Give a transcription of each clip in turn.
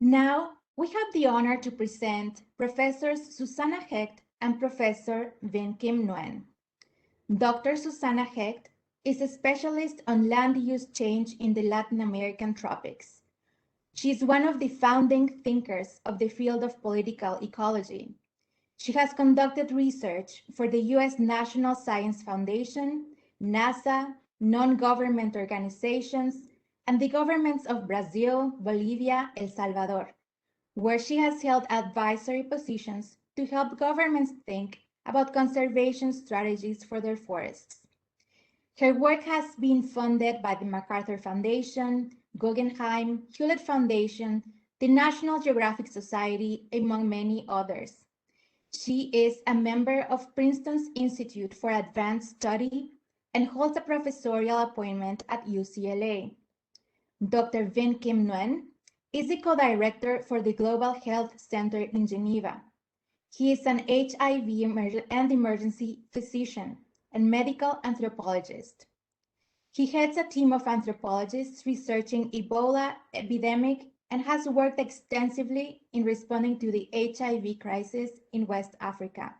Now, we have the honor to present Professors Susanna Hecht and Professor Vin Kim Nguyen. Dr. Susanna Hecht is a specialist on land use change in the Latin American tropics. She is one of the founding thinkers of the field of political ecology. She has conducted research for the U.S. National Science Foundation, NASA, non-government organizations, and the governments of Brazil, Bolivia, El Salvador, where she has held advisory positions to help governments think about conservation strategies for their forests. Her work has been funded by the MacArthur Foundation, Guggenheim, Hewlett Foundation, the National Geographic Society, among many others. She is a member of Princeton's Institute for Advanced Study and holds a professorial appointment at UCLA. Dr. Vin Kim Nguyen is the co-director for the Global Health Center in Geneva. He is an HIV and emergency physician and medical anthropologist. He heads a team of anthropologists researching Ebola epidemic and has worked extensively in responding to the HIV crisis in West Africa.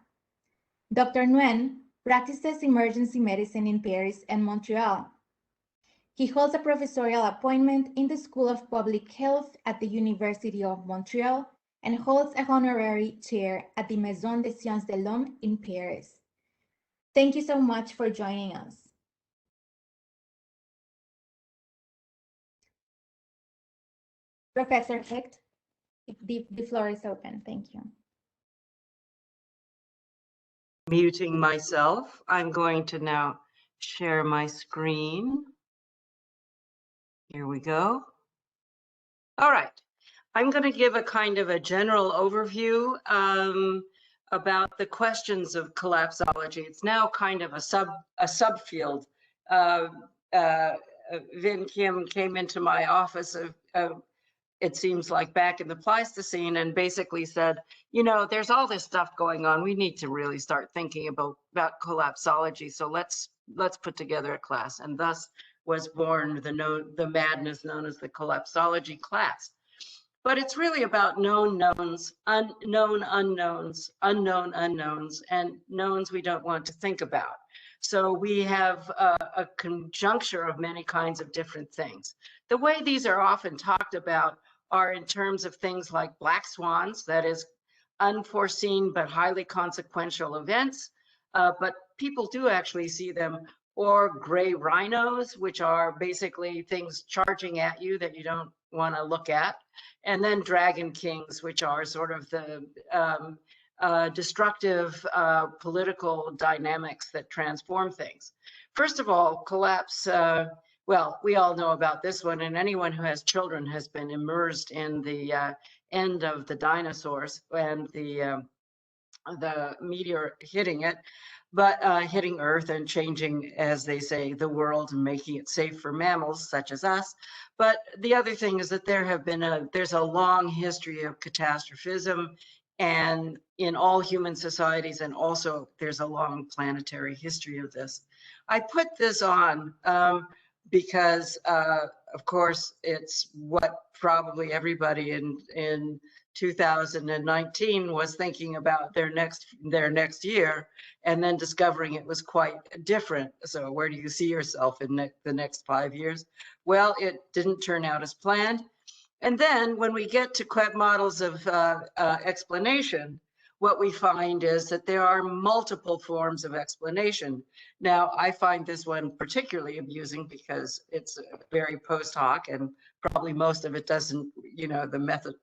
Dr. Nguyen practices emergency medicine in Paris and Montreal. He holds a professorial appointment in the School of Public Health at the University of Montreal and holds a honorary chair at the Maison des Sciences de l'Homme in Paris. Thank you so much for joining us. Professor Hecht, the floor is open. Thank you. Muting myself. I'm going to now share my screen. Here we go. All right. I'm going to give a kind of a general overview about the questions of collapseology. It's now kind of a subfield. Vin Kim came into my office it seems like back in the Pleistocene and basically said, you know, there's all this stuff going on. We need to really start thinking about collapseology. So let's put together a class. And thus was born the madness known as the collapseology class. But it's really about known knowns, unknown unknowns, unknown unknowns, and knowns we don't want to think about. So we have a conjuncture of many kinds of different things. The way these are often talked about are in terms of things like black swans, that is unforeseen but highly consequential events, but people do actually see them, or gray rhinos, which are basically things charging at you that you don't want to look at, and then dragon kings, which are sort of the destructive political dynamics that transform things. First of all, collapse, well, we all know about this one, and anyone who has children has been immersed in the end of the dinosaurs and the meteor hitting it, but hitting Earth and changing, as they say, the world and making it safe for mammals such as us. But the other thing is that there's a long history of catastrophism and in all human societies, and also there's a long planetary history of this. I put this on because, of course, it's what probably everybody in 2019 was thinking about their next year, and then discovering it was quite different. So where do you see yourself in the next 5 years? Well, it didn't turn out as planned. And then when we get to models of explanation, what we find is that there are multiple forms of explanation. Now, I find this one particularly amusing because it's very post hoc, and probably most of it doesn't, you know, the method,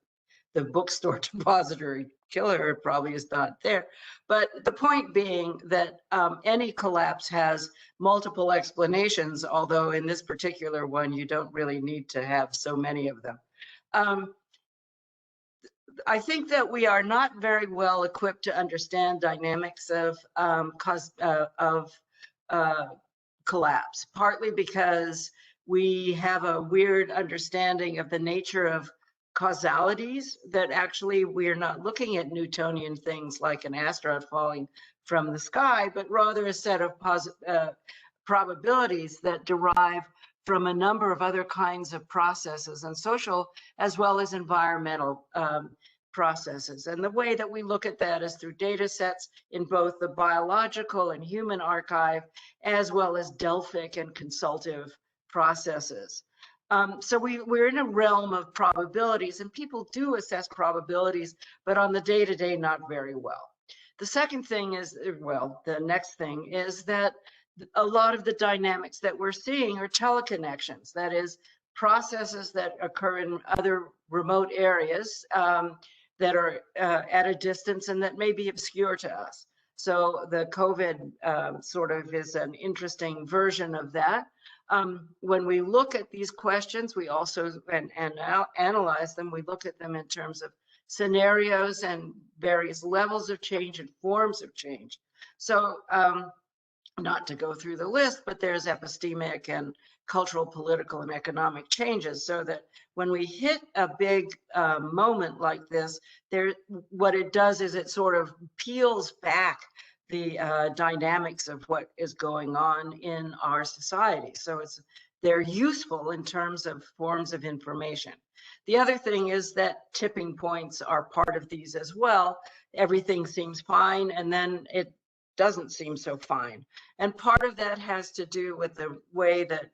the bookstore depository killer probably is not there. But the point being that any collapse has multiple explanations, although in this particular one, you don't really need to have so many of them. I think that we are not very well equipped to understand dynamics of collapse, partly because we have a weird understanding of the nature of causalities, that actually we're not looking at Newtonian things like an asteroid falling from the sky, but rather a set of probabilities that derive from a number of other kinds of processes and social as well as environmental processes. And the way that we look at that is through data sets in both the biological and human archive, as well as Delphic and consultative processes. So we're in a realm of probabilities, and people do assess probabilities, but on the day-to-day, not very well. The second thing is, well, the next thing is that a lot of the dynamics that we're seeing are teleconnections. That is, processes that occur in other remote areas that are at a distance and that may be obscure to us. So the COVID sort of is an interesting version of that. When we look at these questions, we also analyze them. We look at them in terms of scenarios and various levels of change and forms of change. So not to go through the list, but there's epistemic and cultural, political, and economic changes, so that when we hit a big moment like this, what it does is it sort of peels back the dynamics of what is going on in our society. So they're useful in terms of forms of information. The other thing is that tipping points are part of these as well. Everything seems fine, and then it doesn't seem so fine. And part of that has to do with the way that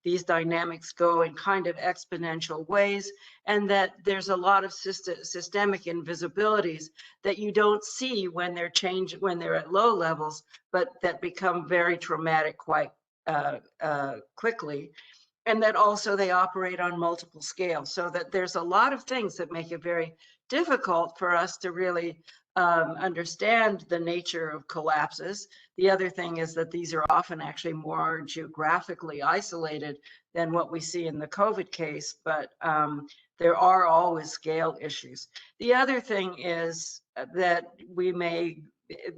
these dynamics go in kind of exponential ways, and that there's a lot of systemic invisibilities that you don't see when they're at low levels, but that become very traumatic quite quickly. And that also they operate on multiple scales, so that there's a lot of things that make it very difficult for us to really understand the nature of collapses. The other thing is that these are often actually more geographically isolated than what we see in the COVID case, but there are always scale issues. The other thing is that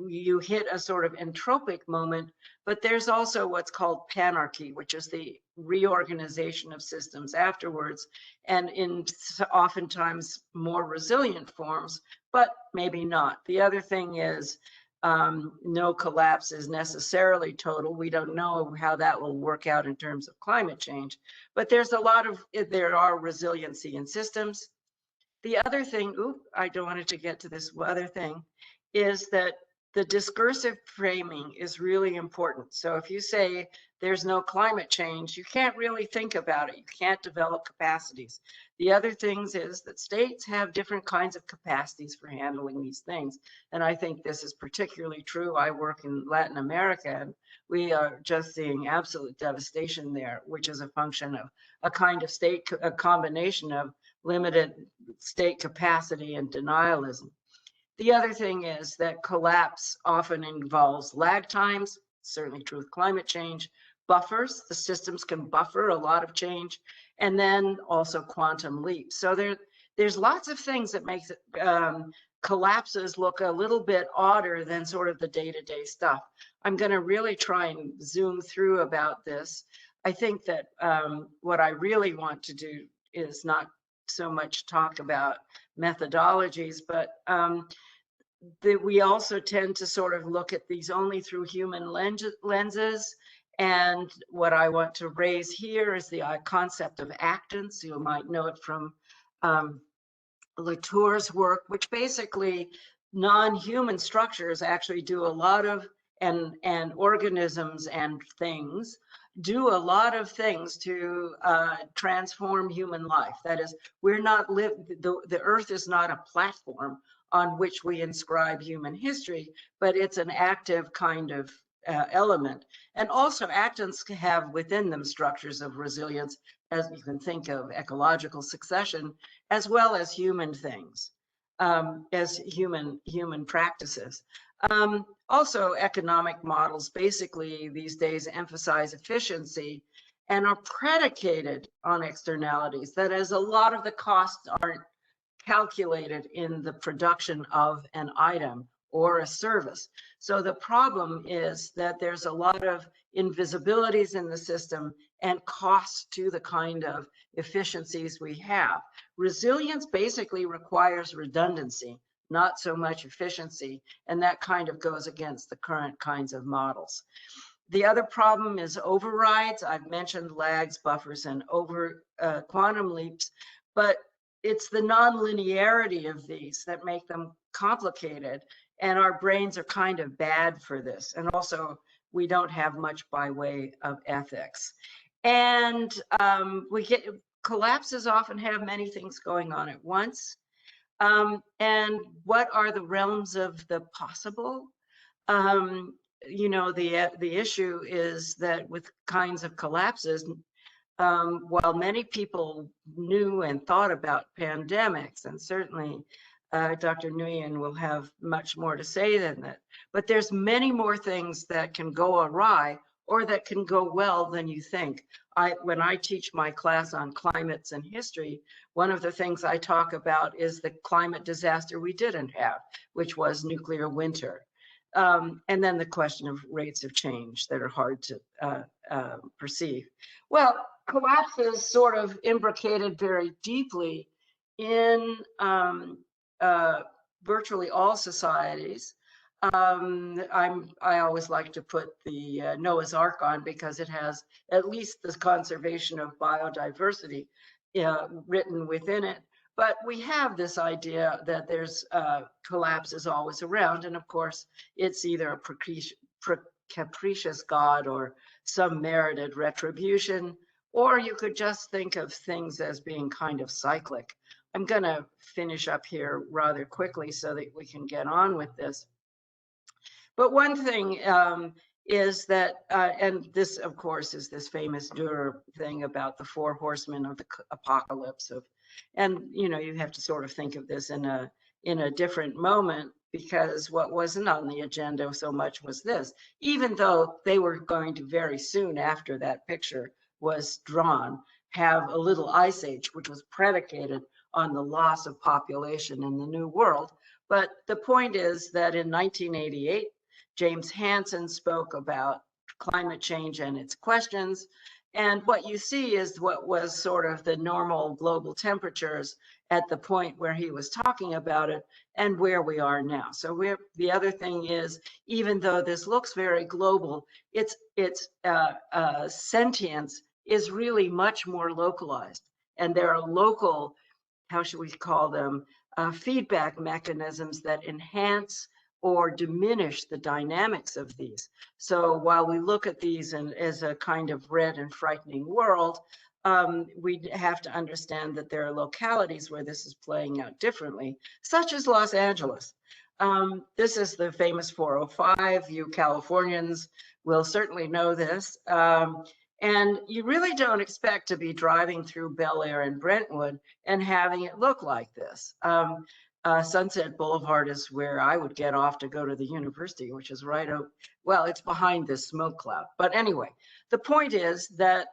you hit a sort of entropic moment, but there's also what's called panarchy, which is the reorganization of systems afterwards, and in oftentimes more resilient forms, but maybe not. The other thing is no collapse is necessarily total. We don't know how that will work out in terms of climate change, but there are resiliency in systems. The other thing, I don't want to get to this other thing, is that the discursive framing is really important. So if you say there's no climate change, you can't really think about it. You can't develop capacities. The other things is that states have different kinds of capacities for handling these things. And I think this is particularly true. I work in Latin America, and we are just seeing absolute devastation there, which is a function of a kind of a combination of limited state capacity and denialism. The other thing is that collapse often involves lag times, certainly true with climate change, buffers, the systems can buffer a lot of change, and then also quantum leaps. So there's lots of things that makes collapses look a little bit odder than sort of the day-to-day stuff. I'm going to really try and zoom through about this. I think that what I really want to do is not so much talk about methodologies, but we also tend to sort of look at these only through human lenses. And what I want to raise here is the concept of actants. You might know it from Latour's work, which basically non-human structures actually do a lot of, and organisms and things do a lot of things to transform human life. That is, the earth is not a platform on which we inscribe human history, but it's an active kind of element. And also actants have within them structures of resilience, as you can think of ecological succession, as well as human things, as human practices. Also, economic models basically these days emphasize efficiency and are predicated on externalities. That is, a lot of the costs aren't calculated in the production of an item or a service. So the problem is that there's a lot of invisibilities in the system and costs to the kind of efficiencies we have. Resilience basically requires redundancy, not so much efficiency, and that kind of goes against the current kinds of models. The other problem is overrides. I've mentioned lags, buffers, and quantum leaps, but it's the nonlinearity of these that make them complicated, and our brains are kind of bad for this. And also, we don't have much by way of ethics. And collapses often have many things going on at once. And what are the realms of the possible? You know, the issue is that with kinds of collapses, while many people knew and thought about pandemics, and certainly Dr. Nguyen will have much more to say than that, but there's many more things that can go awry or that can go well than you think. When I teach my class on climates and history, one of the things I talk about is the climate disaster we didn't have, which was nuclear winter. And then the question of rates of change that are hard to perceive. Well, collapses sort of imbricated very deeply in virtually all societies. I always like to put the Noah's Ark on because it has at least the conservation of biodiversity written within it. But we have this idea that there's collapse is always around. And of course, it's either a capricious God or some merited retribution, or you could just think of things as being kind of cyclic. I'm going to finish up here rather quickly so that we can get on with this. But one thing is that, and this, of course, is this famous Durer thing about the 4 horsemen of the apocalypse and you know, you have to sort of think of this in a different moment, because what wasn't on the agenda so much was this, even though they were going to very soon after that picture was drawn have a little ice age, which was predicated on the loss of population in the New World. But the point is that in 1988, James Hansen spoke about climate change and its questions. And what you see is what was sort of the normal global temperatures at the point where he was talking about it and where we are now. So the other thing is, even though this looks very global, its sentience is really much more localized. And there are local, how should we call them, feedback mechanisms that enhance or diminish the dynamics of these. So while we look at these as a kind of red and frightening world, we have to understand that there are localities where this is playing out differently, such as Los Angeles. This is the famous 405. You Californians will certainly know this. And you really don't expect to be driving through Bel Air and Brentwood and having it look like this. Sunset Boulevard is where I would get off to go to the university, which is right out, well, it's behind this smoke cloud. But anyway, the point is that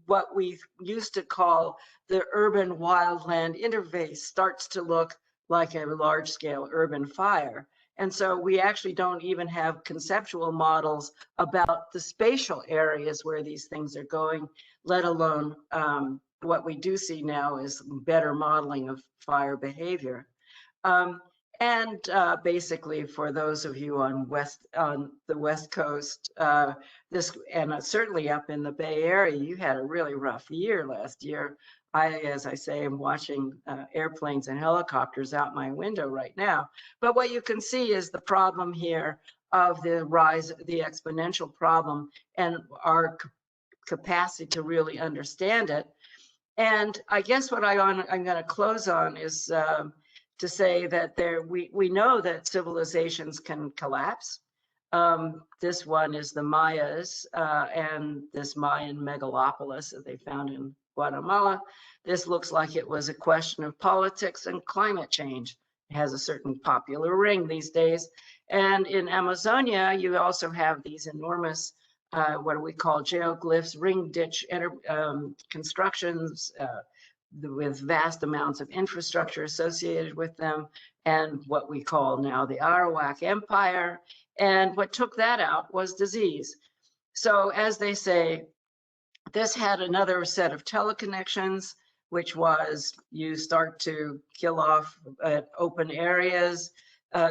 what we used to call the urban wildland interface starts to look like a large scale urban fire. And so we actually don't even have conceptual models about the spatial areas where these things are going, let alone what we do see now is better modeling of fire behavior. Basically, for those of you on the West Coast, certainly up in the Bay Area, you had a really rough year last year. As I say, am watching airplanes and helicopters out my window right now. But what you can see is the problem here of the rise, the exponential problem, and our capacity to really understand it. And I guess what I'm going to close on is to say that we know that civilizations can collapse. This one is the Mayas and this Mayan megalopolis that they found in Guatemala. This looks like it was a question of politics and climate change. It has a certain popular ring these days. And in Amazonia, you also have these enormous, what do we call geoglyphs, ring ditch constructions with vast amounts of infrastructure associated with them, and what we call now the Arawak Empire. And what took that out was disease. So as they say, this had another set of teleconnections, which was you start to kill off open areas.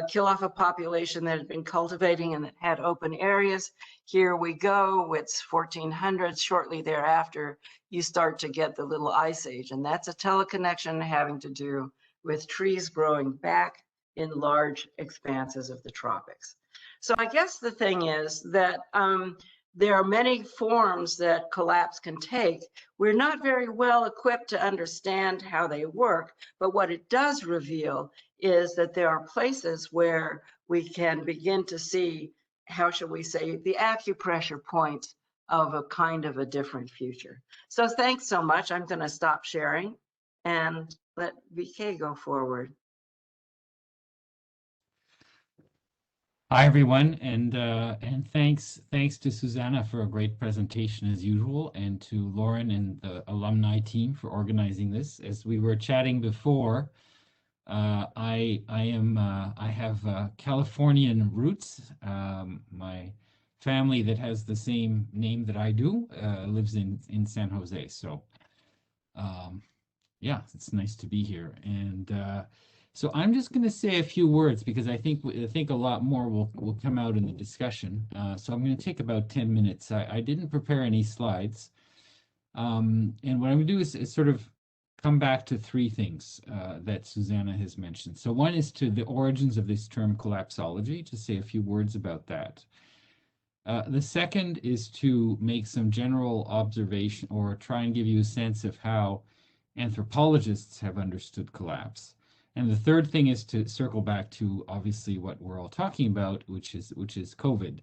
kill off a population that had been cultivating and that had open areas. Here we go, it's 1400s. Shortly thereafter, you start to get the little ice age, and that's a teleconnection having to do with trees growing back in large expanses of the tropics. So I guess the thing is that there are many forms that collapse can take. We're not very well equipped to understand how they work, but what it does reveal is that there are places where we can begin to see, how shall we say, the acupressure points of a kind of a different future. So thanks so much. I'm going to stop sharing and let VK go forward. Hi everyone, and thanks to Susanna for a great presentation as usual, and to Lauren and the alumni team for organizing this. As we were chatting before, I have Californian roots. My family that has the same name that I do lives in San Jose. So yeah, it's nice to be here. And so I'm just going to say a few words because I think a lot more will come out in the discussion. So I'm going to take about 10 minutes. I didn't prepare any slides. And what I'm going to do is sort of come back to three things that Susanna has mentioned. So one is to the origins of this term collapseology, to say a few words about that. The second is to make some general observation or try and give you a sense of how anthropologists have understood collapse. And the third thing is to circle back to obviously what we're all talking about, which is COVID,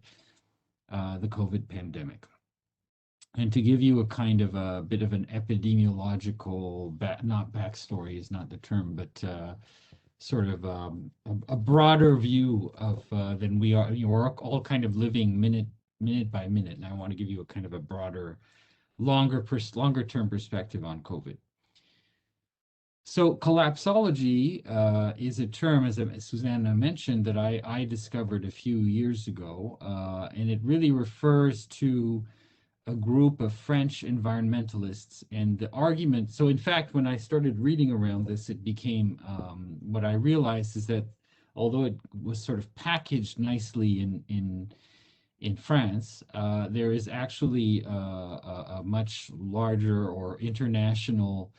the COVID pandemic. And to give you a kind of a bit of an epidemiological, not backstory is not the term, but sort of a broader view of than we are. We're all kind of living minute by minute, and I want to give you a kind of a broader, longer term perspective on COVID. So collapseology is a term, as Susanna mentioned, that I discovered a few years ago, and it really refers to a group of French environmentalists. And the argument, so in fact, when I started reading around this, it became, what I realized is that although it was sort of packaged nicely in France, there is actually a much larger or international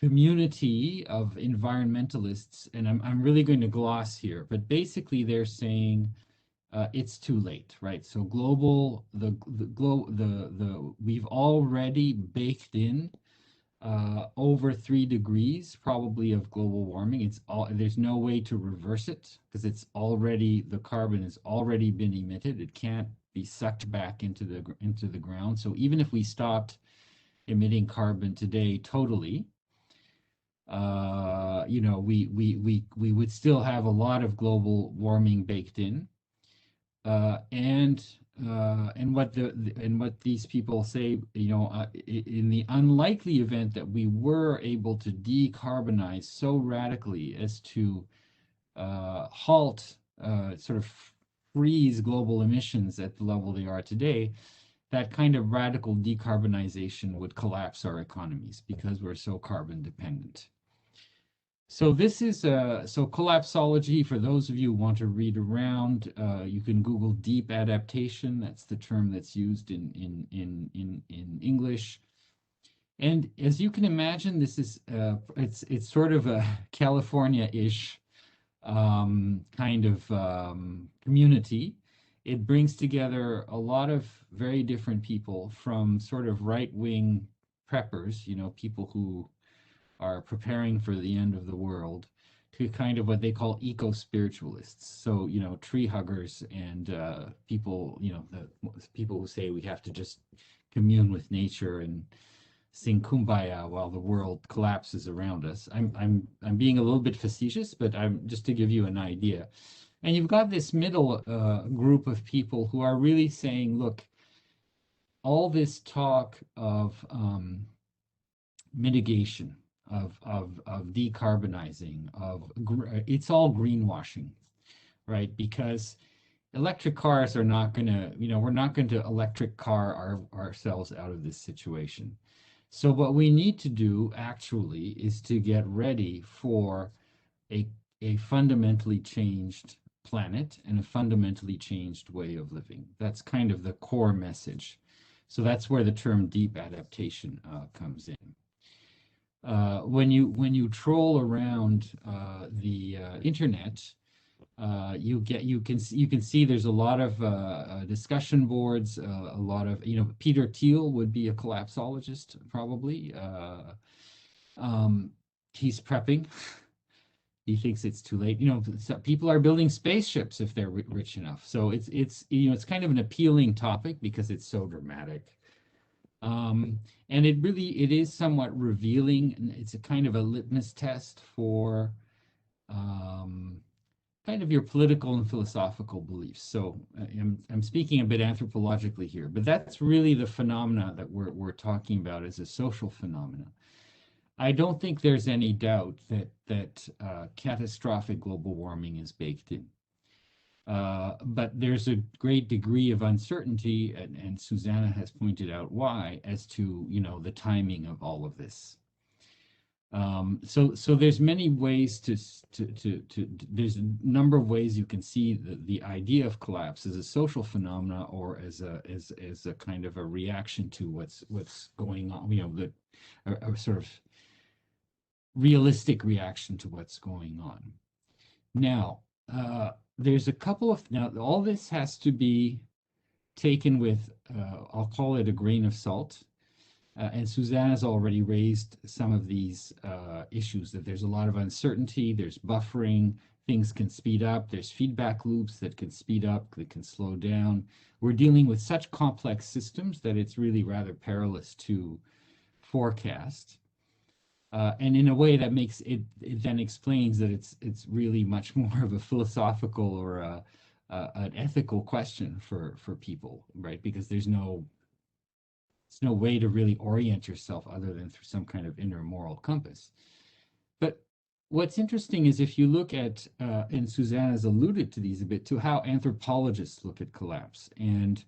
community of environmentalists, and I'm really going to gloss here, but basically they're saying it's too late, right? So we've already baked in over 3 degrees probably of global warming. There's no way to reverse it because the carbon has already been emitted. It can't be sucked back into the ground. So even if we stopped emitting carbon today totally, we would still have a lot of global warming baked in, and what these people say, in the unlikely event that we were able to decarbonize so radically as to halt, sort of freeze global emissions at the level they are today, that kind of radical decarbonization would collapse our economies because we're so carbon dependent. So this is so collapseology. For those of you who want to read around, you can Google deep adaptation. That's the term that's used in English. And as you can imagine, this is it's sort of a California-ish kind of community. It brings together a lot of very different people, from sort of right-wing preppers, people who are preparing for the end of the world, to kind of what they call eco-spiritualists. So, tree huggers and people, the people who say we have to just commune with nature and sing Kumbaya while the world collapses around us. I'm being a little bit facetious, but I'm just to give you an idea. And you've got this middle group of people who are really saying, look, all this talk of mitigation, of decarbonizing, it's all greenwashing, right? Because electric cars are not going to, we're not going to electric car ourselves out of this situation. So what we need to do actually is to get ready for a a fundamentally changed planet and a fundamentally changed way of living. That's kind of the core message. So that's where the term deep adaptation comes in. When you troll around the internet, you can see there's a lot of discussion boards, a lot of, Peter Thiel would be a collapsologist probably. He's prepping. He thinks it's too late. People are building spaceships if they're rich enough. So it's kind of an appealing topic because it's so dramatic. And it is somewhat revealing. It's a kind of a litmus test for kind of your political and philosophical beliefs. So I'm speaking a bit anthropologically here, but that's really the phenomena that we're talking about as a social phenomena. I don't think there's any doubt that catastrophic global warming is baked in. But there's a great degree of uncertainty, and Susanna has pointed out why, as to the timing of all of this. So there's many ways there's a number of ways you can see the idea of collapse as a social phenomena or as a kind of a reaction to what's going on, a sort of realistic reaction to what's going on. Now, there's a couple of, all this has to be taken with, I'll call it a grain of salt. And Susanna's already raised some of these issues, that there's a lot of uncertainty, there's buffering, things can speed up, there's feedback loops that can speed up, that can slow down. We're dealing with such complex systems that it's really rather perilous to forecast. And in a way that makes it then explains that it's really much more of a philosophical or an ethical question for people, right? Because there's no way to really orient yourself other than through some kind of inner moral compass. But what's interesting is if you look at, and Susanna's alluded to these a bit, to how anthropologists look at collapse. And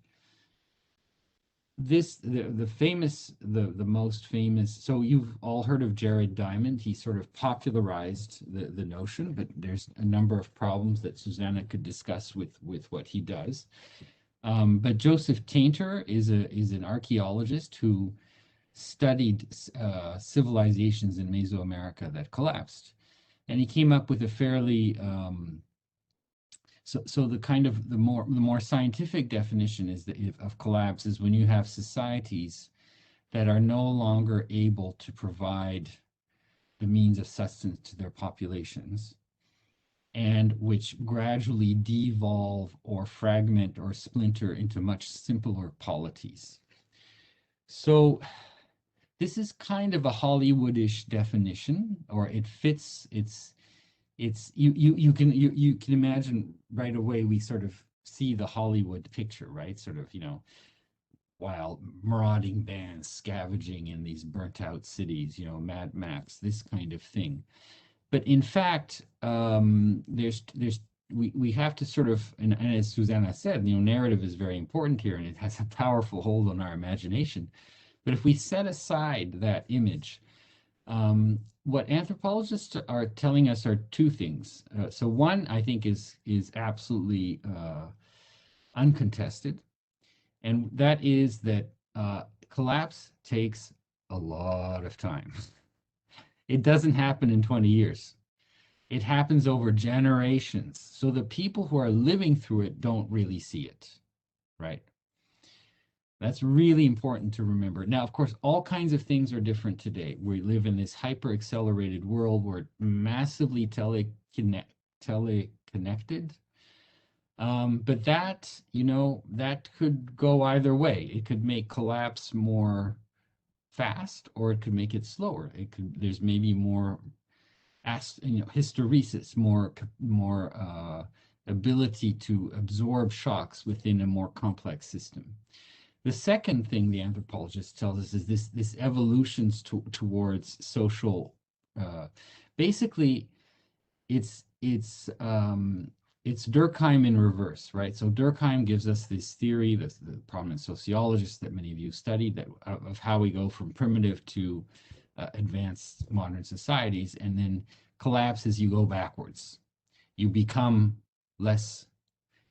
the most famous, so you've all heard of Jared Diamond. He sort of popularized the notion, but there's a number of problems that Susanna could discuss with what he does. But Joseph Tainter is an archaeologist who studied civilizations in Mesoamerica that collapsed, and he came up with a fairly so the kind of the more scientific definition is of collapse is when you have societies that are no longer able to provide the means of sustenance to their populations, and which gradually devolve or fragment or splinter into much simpler polities. So this is kind of a Hollywoodish definition, or it fits. You can imagine right away. We sort of see the Hollywood picture, right? Sort of wild marauding bands scavenging in these burnt out cities, Mad Max, this kind of thing. But in fact, we have to sort of, and as Susanna said, narrative is very important here, and it has a powerful hold on our imagination. But if we set aside that image, what anthropologists are telling us are two things. So one, I think, is absolutely uncontested, and that is that collapse takes a lot of time. It doesn't happen in 20 years. It happens over generations. So the people who are living through it don't really see it, right? That's really important to remember. Now, of course, all kinds of things are different today. We live in this hyper-accelerated world. We're massively teleconnected. But that could go either way. It could make collapse more fast, or it could make it slower. There's maybe more hysteresis, more ability to absorb shocks within a more complex system. The second thing the anthropologist tells us is this evolutions towards social. Basically, it's Durkheim in reverse, right? So Durkheim gives us this theory, the prominent sociologist that many of you studied, of how we go from primitive to advanced modern societies, and then collapse as you go backwards. you become less,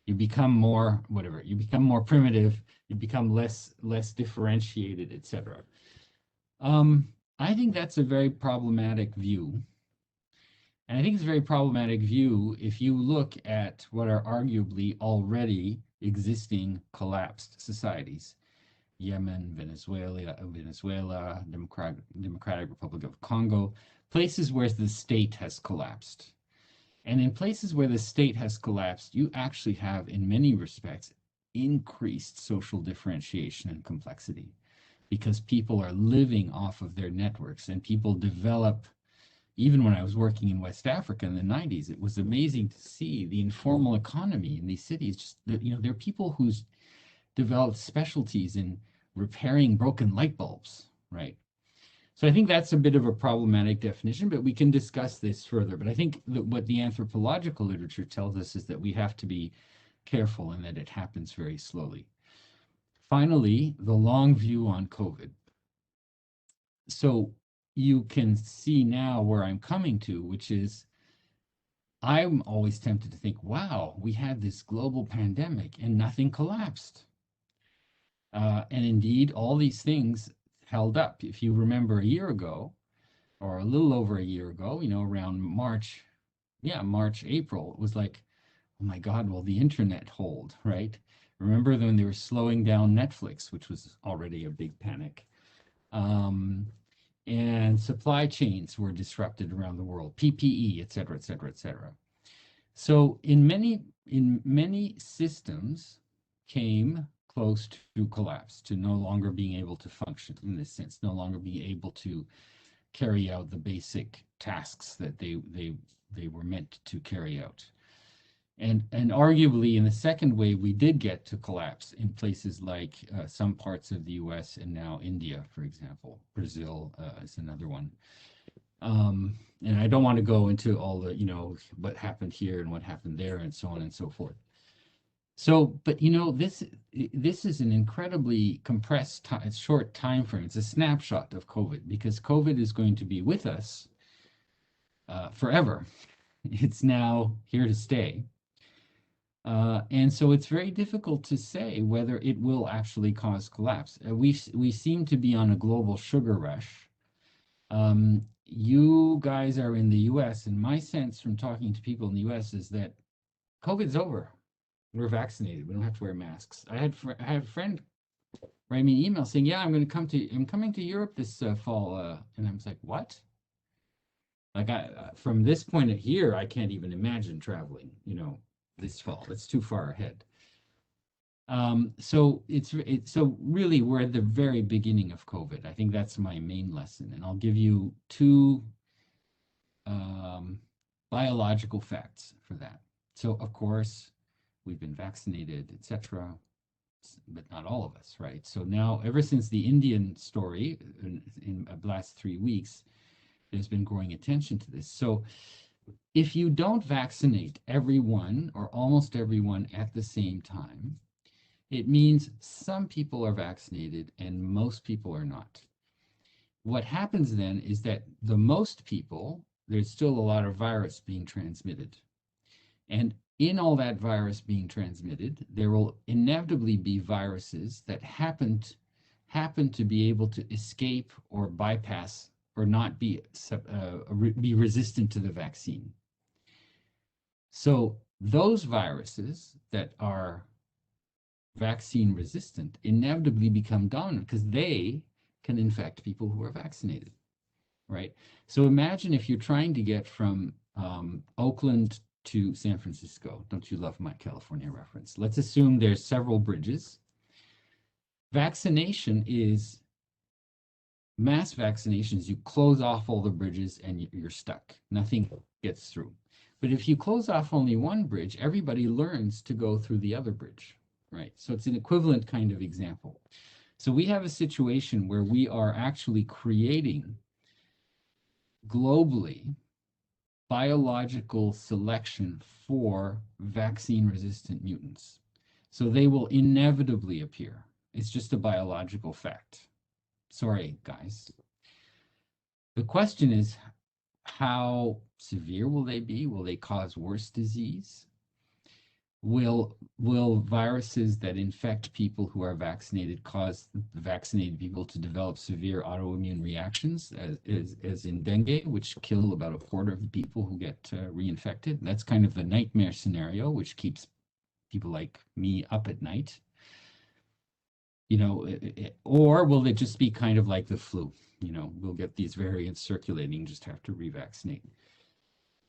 you become more, whatever, you become more primitive, you become less differentiated, etc. I think that's a very problematic view. And I think it's a very problematic view if you look at what are arguably already existing collapsed societies. Yemen, Venezuela, Democratic Republic of Congo, places where the state has collapsed. And in places where the state has collapsed, you actually have, in many respects, increased social differentiation and complexity because people are living off of their networks and people develop. Even when I was working in West Africa in the 90s, it was amazing to see the informal economy in these cities. Just, there are people who's developed specialties in repairing broken light bulbs, right? So I think that's a bit of a problematic definition, but we can discuss this further. But I think that what the anthropological literature tells us is that we have to be careful and that it happens very slowly. Finally, the long view on COVID. So you can see now where I'm coming to, which is I'm always tempted to think, wow, we had this global pandemic and nothing collapsed. And indeed, all these things held up. If you remember a year ago, or a little over a year ago, around March, April, it was like, oh my God, will the internet hold, right? Remember when they were slowing down Netflix, which was already a big panic. And supply chains were disrupted around the world, PPE, et cetera, et cetera, et cetera. So in many systems came close to collapse, to no longer being able to function in this sense, no longer being able to carry out the basic tasks that they were meant to carry out. And arguably in the second wave, we did get to collapse in places like some parts of the US and now India, for example. Brazil is another one. And I don't want to go into all the, what happened here and what happened there and so on and so forth. So, but this is an incredibly compressed short time frame. It's a snapshot of COVID because COVID is going to be with us forever. It's now here to stay. And so it's very difficult to say whether it will actually cause collapse. We seem to be on a global sugar rush. You guys are in the US, and my sense from talking to people in the US is that COVID's over. We're vaccinated. We don't have to wear masks. I had a friend write me an email saying, "Yeah, I'm coming to Europe this fall," and I was like, "What?" Like from this point of here, I can't even imagine traveling. This fall. It's too far ahead. So so really we're at the very beginning of COVID. I think that's my main lesson, and I'll give you two biological facts for that. So of course, we've been vaccinated, etc., but not all of us, right? So now, ever since the Indian story in the last 3 weeks, there's been growing attention to this. So if you don't vaccinate everyone or almost everyone at the same time, it means some people are vaccinated and most people are not. What happens then is that the most people, there's still a lot of virus being transmitted. And in all that virus being transmitted, there will inevitably be viruses that happen to be able to escape or bypass or not be resistant to the vaccine. So those viruses that are vaccine resistant inevitably become dominant because they can infect people who are vaccinated, right? So imagine if you're trying to get from Oakland to San Francisco. Don't you love my California reference? Let's assume there's several bridges. Vaccination is mass vaccinations. You close off all the bridges and you're stuck. Nothing gets through. But if you close off only one bridge, everybody learns to go through the other bridge, right? So it's an equivalent kind of example. So we have a situation where we are actually creating globally biological selection for vaccine-resistant mutants. So they will inevitably appear. It's just a biological fact. Sorry, guys. The question is how severe will they be? Will they cause worse disease? Will viruses that infect people who are vaccinated cause vaccinated people to develop severe autoimmune reactions, as in dengue, which kill about a quarter of the people who get reinfected? That's kind of the nightmare scenario, which keeps people like me up at night. You know, or will it just be kind of like the flu? You know, we'll get these variants circulating, just have to revaccinate.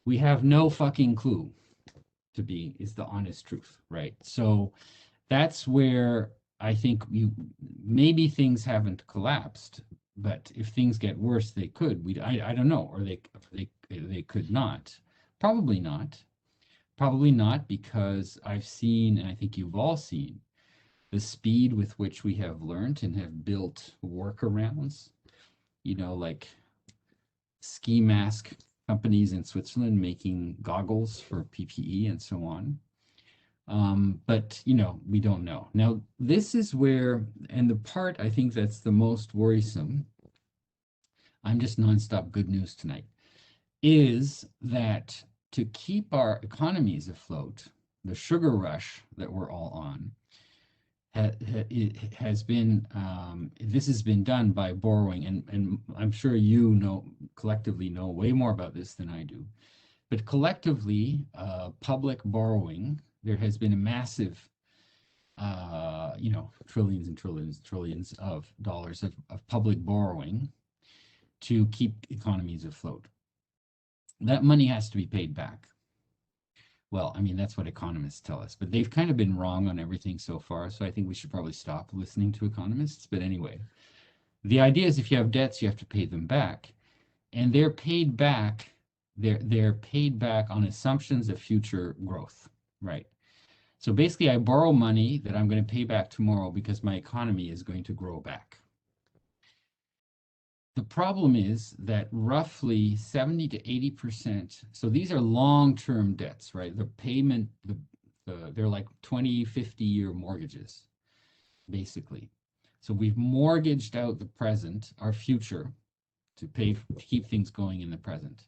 We have no fucking clue, is the honest truth, right? So that's where I think maybe things haven't collapsed, but if things get worse, they could. I don't know, or they could not. Probably not. Probably not, because I've seen, and I think you've all seen, the speed with which we have learned and have built workarounds, you know, like ski mask companies in Switzerland making goggles for PPE and so on. But, you know, we don't know. Now, this is where, and the part I think that's the most worrisome, I'm just nonstop good news tonight, is that to keep our economies afloat, the sugar rush that we're all on, it has been, this has been done by borrowing, and I'm sure you know, collectively know way more about this than I do, but collectively, public borrowing, there has been a massive, you know, trillions and trillions, trillions of dollars of public borrowing to keep economies afloat. That money has to be paid back. Well, I mean, that's what economists tell us, but they've kind of been wrong on everything so far, so I think we should probably stop listening to economists. But anyway, the idea is if you have debts, you have to pay them back, and they're paid back, they're paid back on assumptions of future growth, right? So basically, I borrow money that I'm going to pay back tomorrow because my economy is going to grow back. The problem is that roughly 70 to 80%, so these are long-term debts, right? The payment, they're like 20, 50-year mortgages, basically. So we've mortgaged out the present, our future, to keep things going in the present.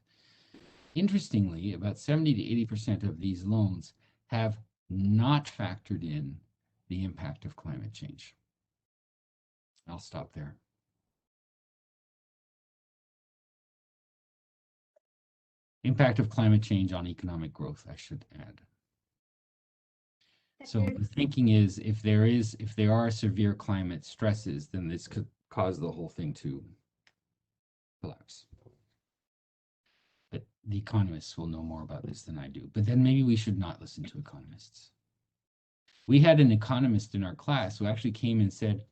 Interestingly, about 70 to 80% of these loans have not factored in the impact of climate change. I'll stop there. Impact of climate change on economic growth, I should add. So the thinking is, if there are severe climate stresses, then this could cause the whole thing to collapse. But the economists will know more about this than I do. But then maybe we should not listen to economists. We had an economist in our class who actually came and said,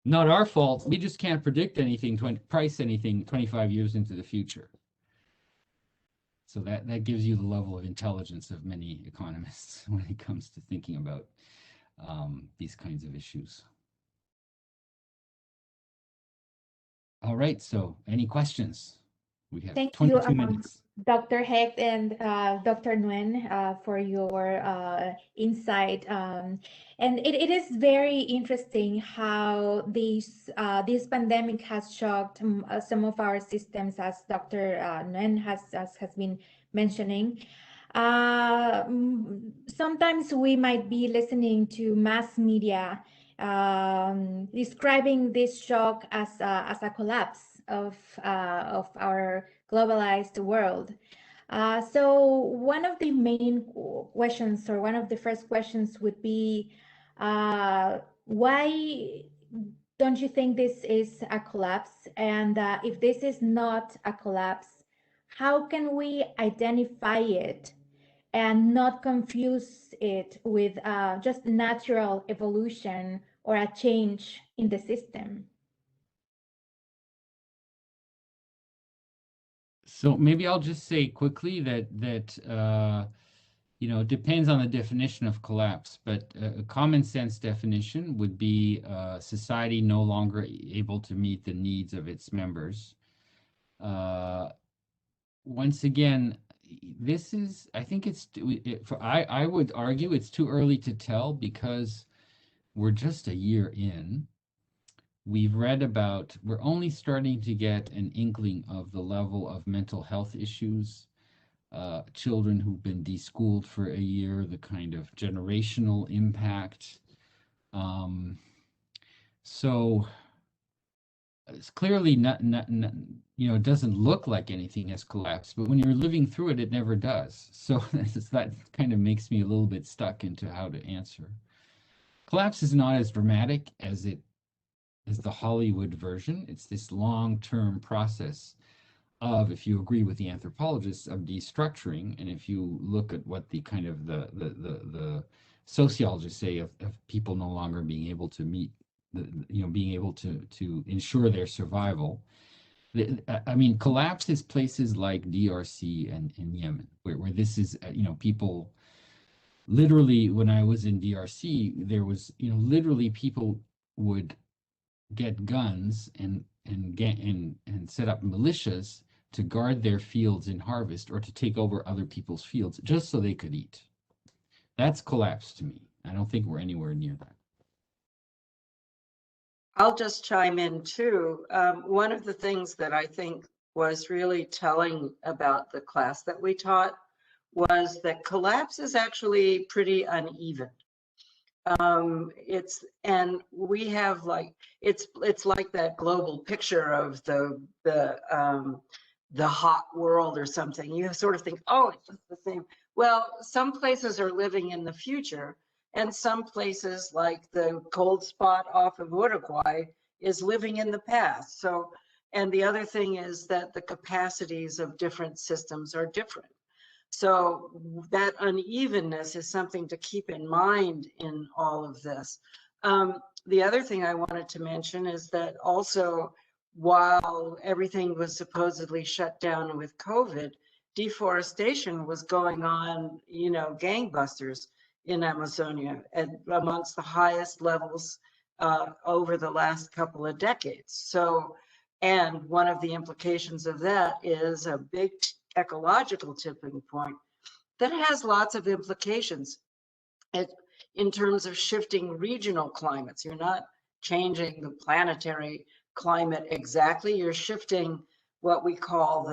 not our fault, we just can't predict anything, price anything 25 years into the future. So that gives you the level of intelligence of many economists when it comes to thinking about these kinds of issues. All right, so any questions? We have Thank 22 you, minutes. Dr. Hecht and Dr. Nguyen, for your insight. And it is very interesting how this pandemic has shocked some of our systems, as Dr. Nguyen has been mentioning. Sometimes we might be listening to mass media describing this shock as a collapse of our globalized world. So one of the main questions, or one of the first questions, would be, why don't you think this is a collapse? And if this is not a collapse, how can we identify it and not confuse it with just natural evolution or a change in the system? So maybe I'll just say quickly that you know, it depends on the definition of collapse, but a common sense definition would be society no longer able to meet the needs of its members. Once again, this is, I think I would argue it's too early to tell, because we're just a year in. We've read about, we're only starting to get an inkling of the level of mental health issues children who've been deschooled for a year, the kind of generational impact. So it's clearly not, it doesn't look like anything has collapsed, but when you're living through it, it never does. So that kind of makes me a little bit stuck into how to answer. Collapse is not as dramatic as the Hollywood version. It's this long-term process of, if you agree with the anthropologists, of destructuring, and if you look at what the kind of the sociologists say of people no longer being able to meet, being able to ensure their survival. I mean, collapse is places like DRC and Yemen, where this is, people. Literally, when I was in DRC, there was, literally people would get guns and set up militias to guard their fields in harvest or to take over other people's fields just so they could eat. That's collapse to me. I don't think we're anywhere near that. I'll just chime in too. One of the things that I think was really telling about the class that we taught was that collapse is actually pretty uneven. We have it's like that global picture of the hot world or something. You sort of think, oh, it's just the same. Well, some places are living in the future, and some places, like the cold spot off of Uruguay, is living in the past. So, and the other thing is that the capacities of different systems are different. So that unevenness is something to keep in mind in all of this. The other thing I wanted to mention is that also, while everything was supposedly shut down with COVID, deforestation was going on, gangbusters in Amazonia at amongst the highest levels over the last couple of decades. So, and one of the implications of that is a big ecological tipping point that has lots of implications in terms of shifting regional climates. You're not changing the planetary climate exactly. You're shifting what we call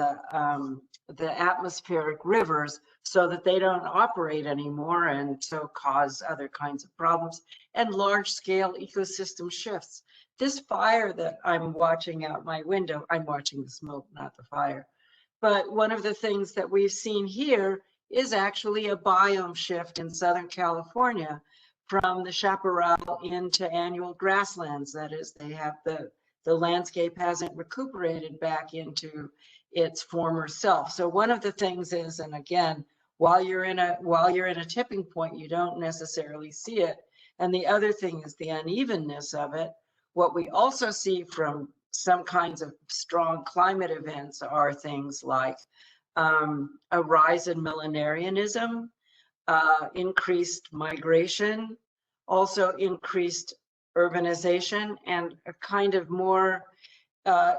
the atmospheric rivers so that they don't operate anymore, and so cause other kinds of problems and large-scale ecosystem shifts. This fire that I'm watching out my window, I'm watching the smoke, not the fire. But one of the things that we've seen here is actually a biome shift in Southern California from the chaparral into annual grasslands. That is, they have the landscape hasn't recuperated back into its former self. So one of the things is, and again, while you're in a tipping point, you don't necessarily see it. And the other thing is the unevenness of it. What we also see from some kinds of strong climate events are things like a rise in millenarianism, increased migration, also increased urbanization, and a kind of more,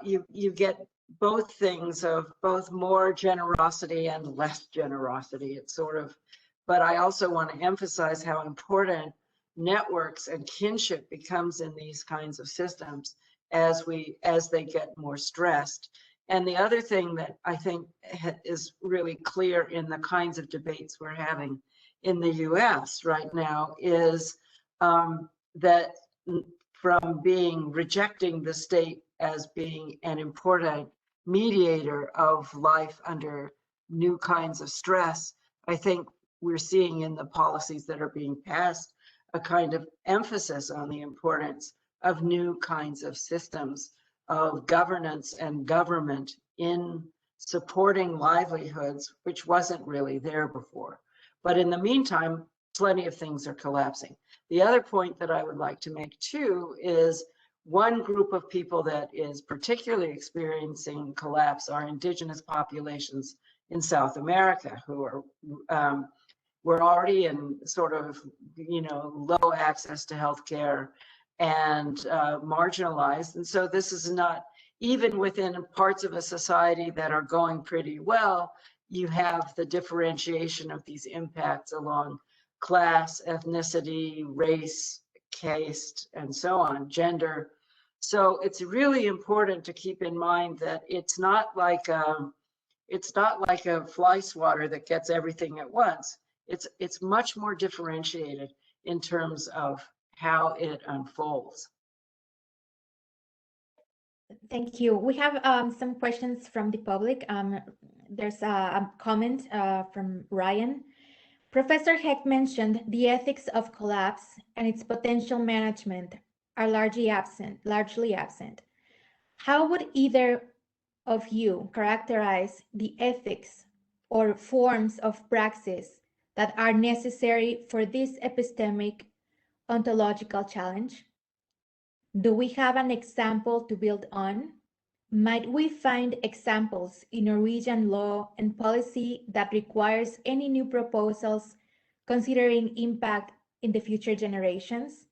you get both things of both more generosity and less generosity. It's sort of, but I also want to emphasize how important networks and kinship becomes in these kinds of systems as they get more stressed. And the other thing that I think is really clear in the kinds of debates we're having in the US right now is that from rejecting the state as being an important mediator of life under new kinds of stress, I think we're seeing in the policies that are being passed a kind of emphasis on the importance of new kinds of systems of governance and government in supporting livelihoods, which wasn't really there before. But in the meantime, plenty of things are collapsing. The other point that I would like to make too is one group of people that is particularly experiencing collapse are indigenous populations in South America who are we're already in sort of, low access to healthcare and marginalized. And so this is not, even within parts of a society that are going pretty well, you have the differentiation of these impacts along class, ethnicity, race, caste, and so on, gender. So it's really important to keep in mind that it's not like It's not like a fly swatter that gets everything at once. It's much more differentiated in terms of how it unfolds. Thank you. We have some questions from the public. There's a comment from Ryan. Professor Hecht mentioned the ethics of collapse and its potential management are largely absent. How would either of you characterize the ethics or forms of praxis that are necessary for this epistemic ontological challenge? Do we have an example to build on? Might we find examples in Norwegian law and policy that requires any new proposals considering impact in the future generations?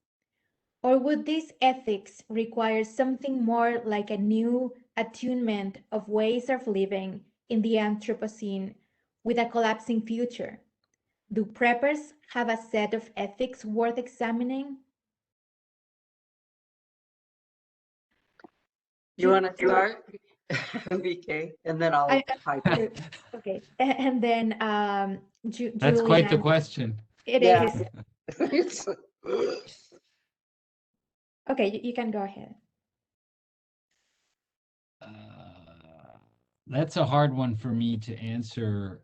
Or would this ethics require something more like a new attunement of ways of living in the Anthropocene with a collapsing future? Do preppers have a set of ethics worth examining? You want to start, BK, and then I'll pipe in. Okay, and then That's quite the Julian. question. It Yeah. is. Okay, you can go ahead. That's a hard one for me to answer.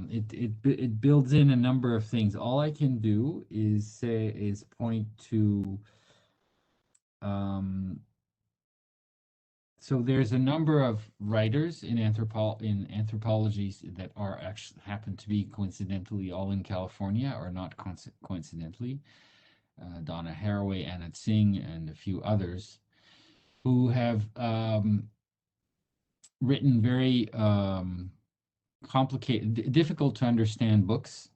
It builds in a number of things. All I can do is point to so there's a number of writers in anthropologies that are actually happen to be coincidentally all in California, or not coincidentally. Donna Haraway, Anna Tsing, and a few others who have written very complicated, difficult to understand books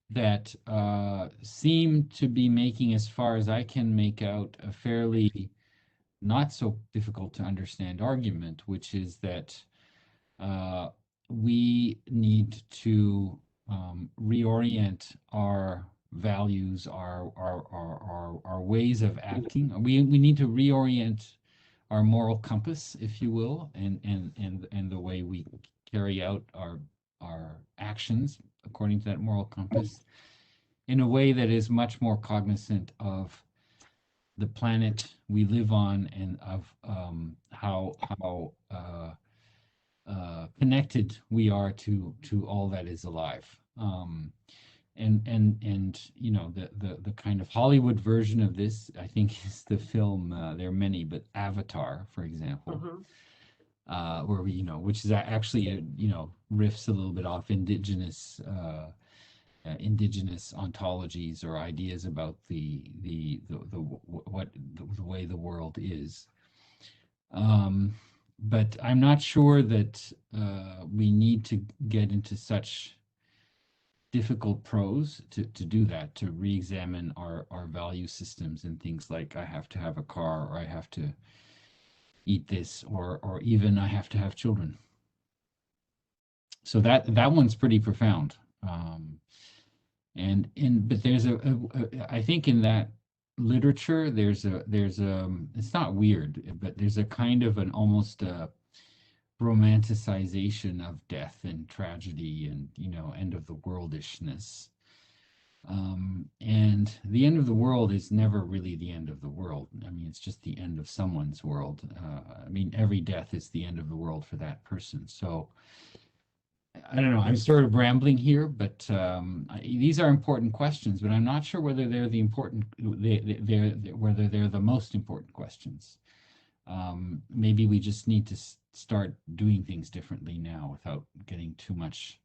that seem to be making, as far as I can make out, a fairly not so difficult to understand argument, which is that we need to reorient our values, our ways of acting. We need to reorient our moral compass, if you will, and the way we carry out our actions according to that moral compass in a way that is much more cognizant of the planet we live on and of how connected we are to all that is alive. And you know, the kind of Hollywood version of this, I think, is the film, there are many, but Avatar, for example, where we, you know, which is actually, you know, riffs a little bit off indigenous ontologies or ideas about the way the world is. But I'm not sure that we need to get into such difficult prose to do that, to re-examine our value systems and things like I have to have a car, or I have to eat this, or even I have to have children. So that one's pretty profound. But there's I think in that literature there's it's not weird, but there's a kind of an almost romanticization of death and tragedy and, you know, end of the worldishness. And the end of the world is never really the end of the world. I mean, it's just the end of someone's world. I mean, every death is the end of the world for that person. So I don't know, I'm sort of rambling here, but these are important questions, but I'm not sure whether they're whether they're the most important questions. Maybe we just need to start doing things differently now without getting too much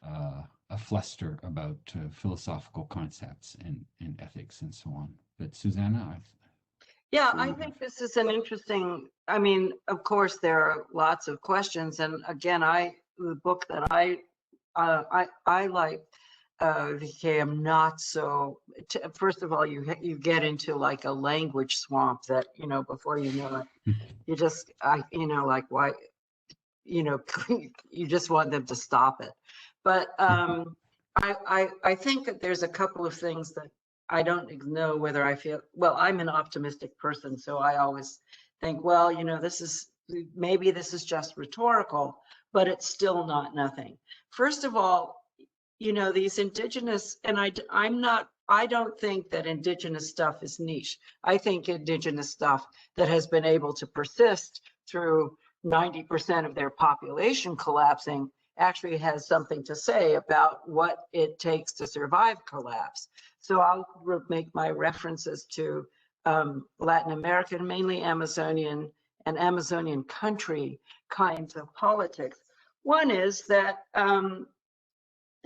a fluster about philosophical concepts and ethics and so on. But Susanna, yeah, I think this is an interesting, I mean, of course, there are lots of questions. And again, the book that I like, VK, I'm not so, first of all, you get into like a language swamp that, you know, before you know it, you just, you know, like why, you know, you just want them to stop it. But I think that there's a couple of things that I don't know whether I feel, well, I'm an optimistic person, so I always think, well, you know, maybe this is just rhetorical, but it's still not nothing. First of all, you know, these indigenous, and I don't think that indigenous stuff is niche. I think indigenous stuff that has been able to persist through 90% of their population collapsing actually has something to say about what it takes to survive collapse. So I'll make my references to Latin American, mainly Amazonian and Amazonian country kinds of politics. One is that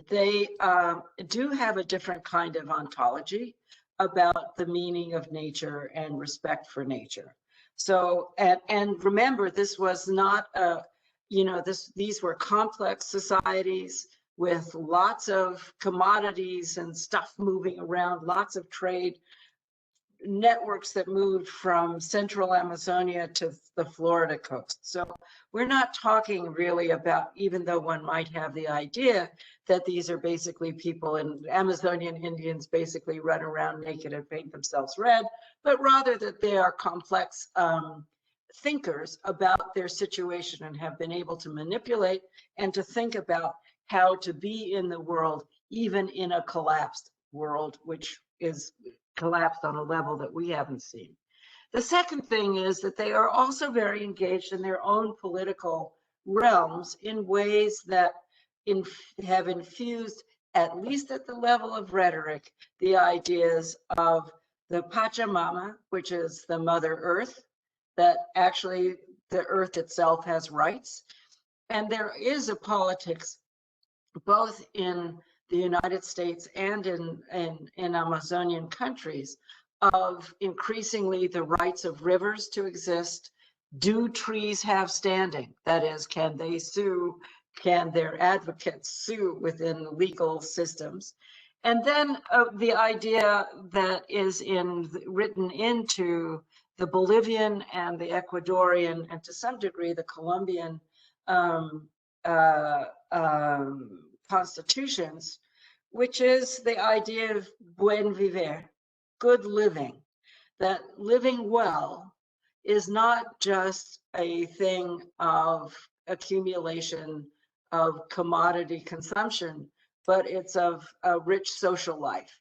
they do have a different kind of ontology about the meaning of nature and respect for nature. So, and remember, this was not a, you know, these were complex societies with lots of commodities and stuff moving around, lots of trade, networks that moved from central Amazonia to the Florida coast. So we're not talking really about, even though one might have the idea that these are basically people, and Amazonian Indians basically run around naked and paint themselves red, but rather that they are complex thinkers about their situation and have been able to manipulate and to think about how to be in the world, even in a collapsed world, which is collapsed on a level that we haven't seen. The second thing is that they are also very engaged in their own political realms in ways that have infused, at least at the level of rhetoric, the ideas of the Pachamama, which is the Mother Earth, that actually the earth itself has rights. And there is a politics both in the United States and in Amazonian countries of increasingly the rights of rivers to exist. Do trees have standing? That is, can they sue? Can their advocates sue within legal systems? And then the idea that is written into the Bolivian and the Ecuadorian, and to some degree the Colombian constitutions, which is the idea of buen vivir, good living, that living well is not just a thing of accumulation of commodity consumption, but it's of a rich social life.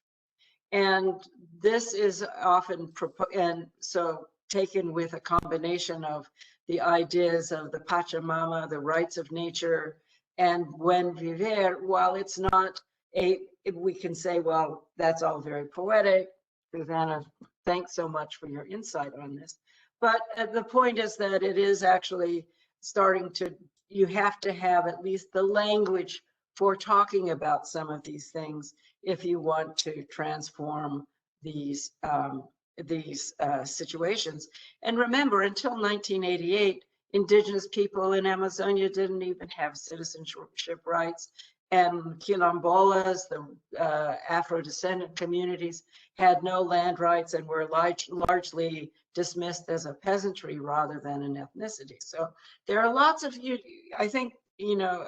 And this is often and so taken with a combination of the ideas of the Pachamama, the rights of nature, and buen vivir. While it's not we can say, well, that's all very poetic. Susanna, thanks so much for your insight on this. But the point is that it is actually starting to, you have to have at least the language for talking about some of these things if you want to transform these situations. And remember, until 1988, Indigenous people in Amazonia didn't even have citizenship rights, and quilombolas, the Afro-descendant communities, had no land rights and were largely dismissed as a peasantry rather than an ethnicity. So there are lots of, I think, you know,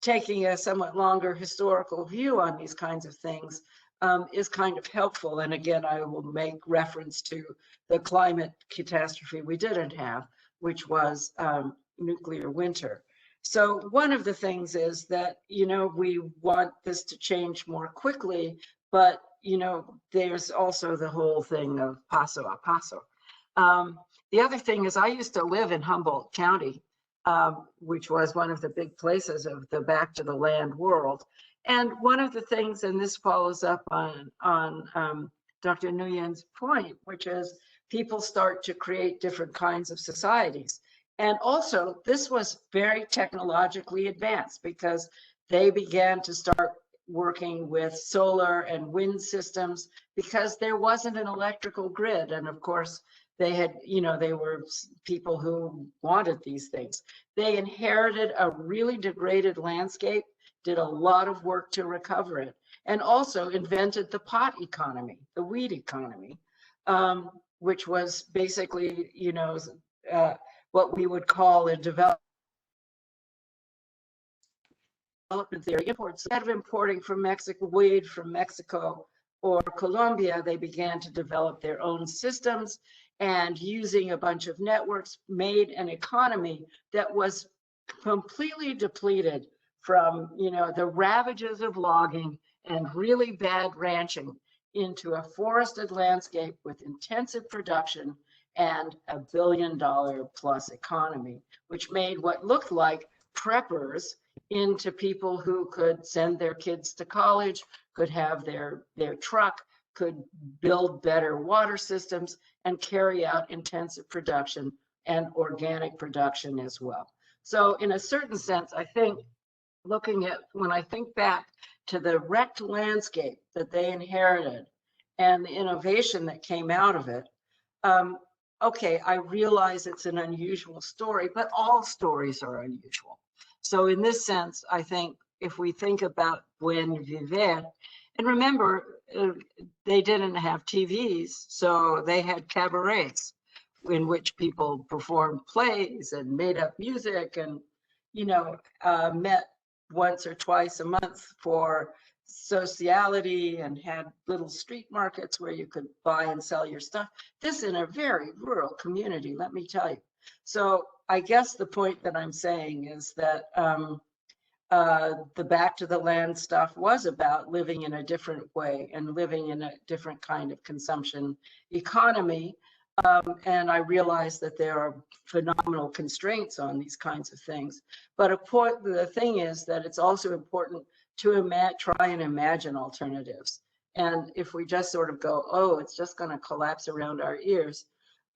taking a somewhat longer historical view on these kinds of things is kind of helpful. And again, I will make reference to the climate catastrophe we didn't have, which was nuclear winter. So one of the things is that, you know, we want this to change more quickly, but, you know, there's also the whole thing of paso a paso. The other thing is I used to live in Humboldt County, which was one of the big places of the back to the land world. And one of the things, and this follows up on Dr. Nguyen's point, which is people start to create different kinds of societies. And also, this was very technologically advanced because they began to start working with solar and wind systems because there wasn't an electrical grid. And of course, they had, you know, they were people who wanted these things. They inherited a really degraded landscape, did a lot of work to recover it, and also invented the pot economy, the weed economy, which was basically, you know, what we would call a development theory. Imports, instead of importing from Mexico, weed from Mexico or Colombia, they began to develop their own systems, and using a bunch of networks made an economy that was completely depleted from, the ravages of logging and really bad ranching into a forested landscape with intensive production and $1 billion plus economy, which made what looked like preppers into people who could send their kids to college, could have their truck, could build better water systems, and carry out intensive production and organic production as well. So in a certain sense, I think when I think back to the wrecked landscape that they inherited and the innovation that came out of it, okay, I realize it's an unusual story, but all stories are unusual. So in this sense, I think if we think about Buen Vivir, and remember, they didn't have TVs, so they had cabarets in which people performed plays and made up music and, met once or twice a month for sociality and had little street markets where you could buy and sell your stuff. This in a very rural community, let me tell you. So I guess the point that I'm saying is that the back to the land stuff was about living in a different way and living in a different kind of consumption economy. And I realize that there are phenomenal constraints on these kinds of things. But the thing is that it's also important to try and imagine alternatives. And if we just sort of go, oh, it's just going to collapse around our ears.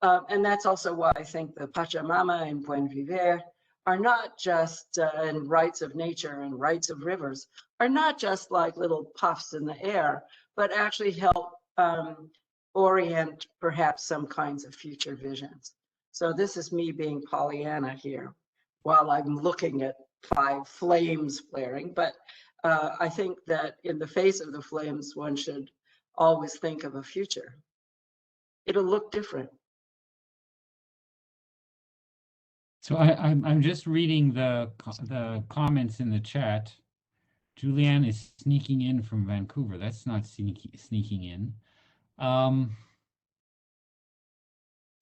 And that's also why I think the Pachamama and Buen Vivir are not just, and rights of nature and rights of rivers, are not just like little puffs in the air, but actually help orient perhaps some kinds of future visions. So this is me being Pollyanna here while I'm looking at 5 flames flaring. But I think that in the face of the flames, one should always think of a future. It'll look different. So I'm just reading the comments in the chat. Julianne is sneaking in from Vancouver. That's not sneaking in.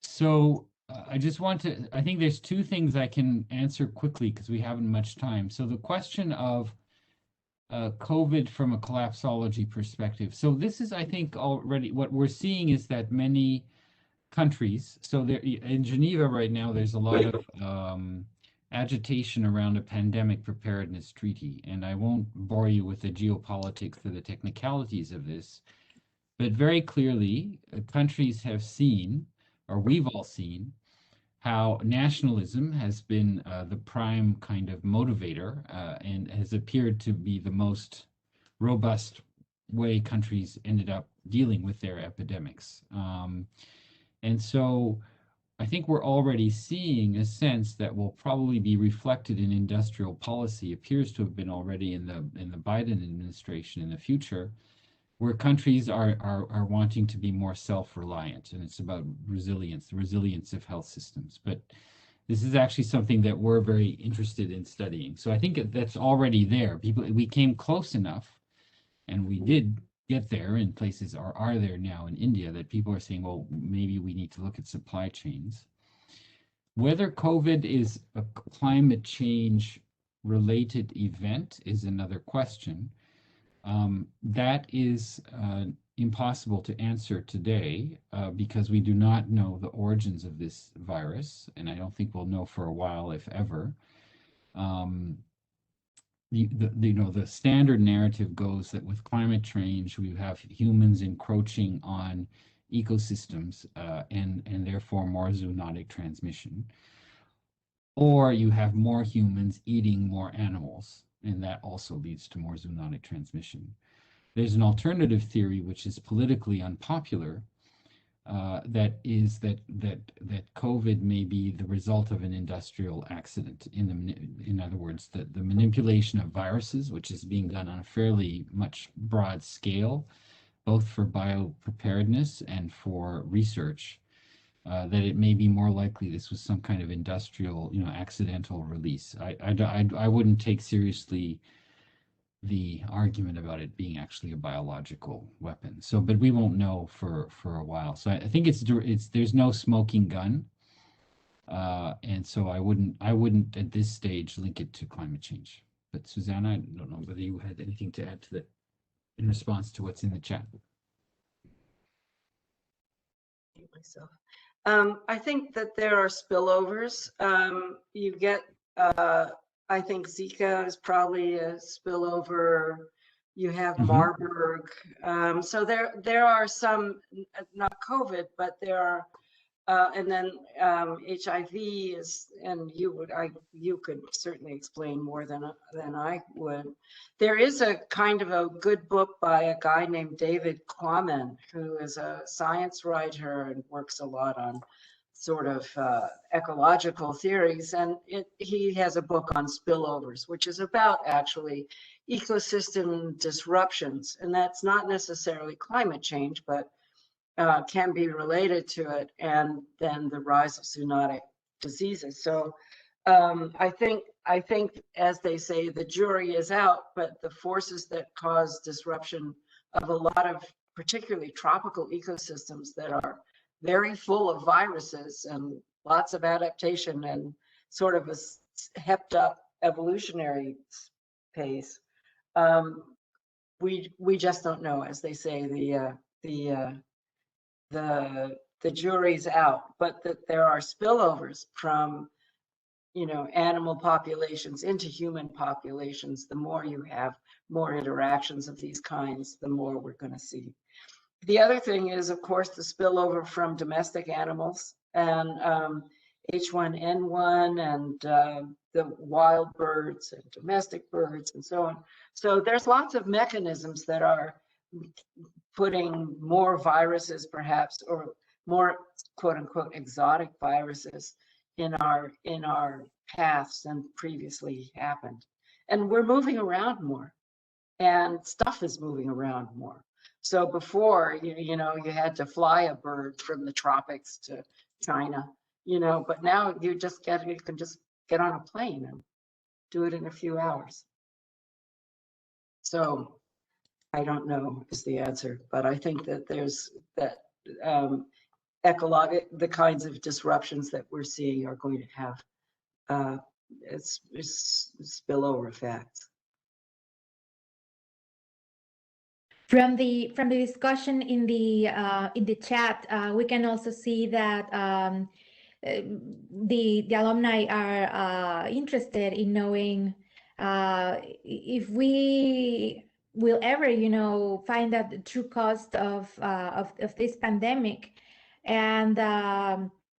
So I just want to, I think there's 2 things I can answer quickly because we haven't much time. So the question of COVID from a collapseology perspective. So this is, I think, already what we're seeing is that many countries, so there in Geneva right now, there's a lot of agitation around a pandemic preparedness treaty. And I won't bore you with the geopolitics or the technicalities of this, but very clearly, countries have seen, or we've all seen, how nationalism has been the prime kind of motivator and has appeared to be the most robust way countries ended up dealing with their epidemics. And so I think we're already seeing a sense that will probably be reflected in industrial policy, appears to have been already in the Biden administration in the future, where countries are wanting to be more self-reliant, and it's about resilience, the resilience of health systems. But this is actually something that we're very interested in studying. So I think that's already there. We came close enough, and we did get there in places, or are there now in India, that people are saying, well, maybe we need to look at supply chains. Whether COVID is a climate change related event is another question. That is impossible to answer today because we do not know the origins of this virus, and I don't think we'll know for a while, if ever. The standard narrative goes that with climate change, we have humans encroaching on ecosystems and therefore more zoonotic transmission. Or you have more humans eating more animals, and that also leads to more zoonotic transmission. There's an alternative theory, which is politically unpopular, that is that COVID may be the result of an industrial accident. In other words, the manipulation of viruses, which is being done on a fairly much broad scale, both for biopreparedness and for research, that it may be more likely this was some kind of industrial, accidental release. I wouldn't take seriously the argument about it being actually a biological weapon. So, but we won't know for a while. So I think there's no smoking gun. And so I wouldn't at this stage link it to climate change. But Susanna, I don't know whether you had anything to add to that in response to what's in the chat. Myself. I think that there are spillovers. You get, I think Zika is probably a spillover. You have Marburg. So there are some, not COVID, but there are, and then HIV is, and you could certainly explain more than I would. There is a kind of a good book by a guy named David Quammen, who is a science writer and works a lot on sort of ecological theories, and he has a book on spillovers, which is about actually ecosystem disruptions, and that's not necessarily climate change, but can be related to it, and then the rise of zoonotic diseases. So I think, as they say, the jury is out, but the forces that cause disruption of a lot of particularly tropical ecosystems that are very full of viruses and lots of adaptation and sort of a hepped up evolutionary pace, we just don't know. As they say, the jury's out, but that there are spillovers from, you know, animal populations into human populations. The more you have more interactions of these kinds, the more we're going to see. The other thing is, of course, the spillover from domestic animals and H1N1 and the wild birds and domestic birds and so on. So there's lots of mechanisms that are putting more viruses, perhaps, or more quote unquote exotic viruses in our paths than previously happened. And we're moving around more, and stuff is moving around more. So before, you know, you had to fly a bird from the tropics to China, you know, but now you can just get on a plane and do it in a few hours. So I don't know is the answer, but I think that there's that the kinds of disruptions that we're seeing are going to have it's spillover effects. From the discussion in the chat, we can also see that the alumni are interested in knowing if we will ever, you know, find out the true cost of this pandemic, and